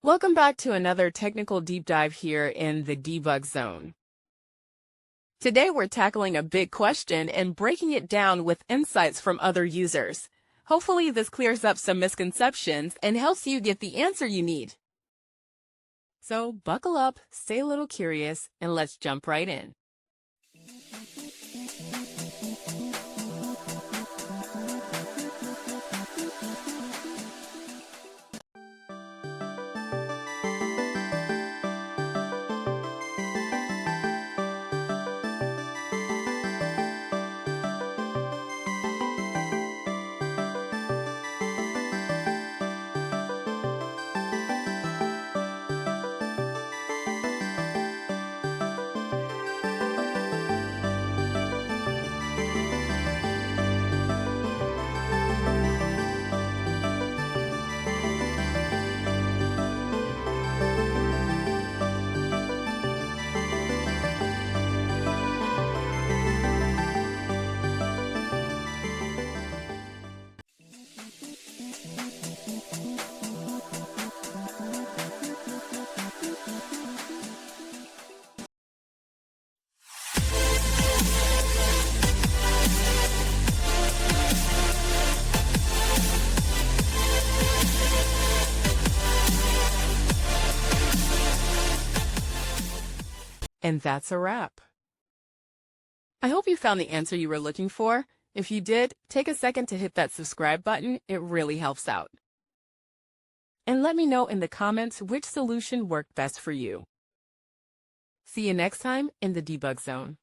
Welcome back to another technical deep dive here in the debug zone. Today we're tackling a big question and breaking it down with insights from other users. Hopefully this clears up some misconceptions and helps you get the answer you need. So buckle up, stay a little curious, and let's jump right in. And that's a wrap. I hope you found the answer you were looking for. If you did, take a second to hit that subscribe button. It really helps out. And let me know in the comments which solution worked best for you. See you next time in the debug zone.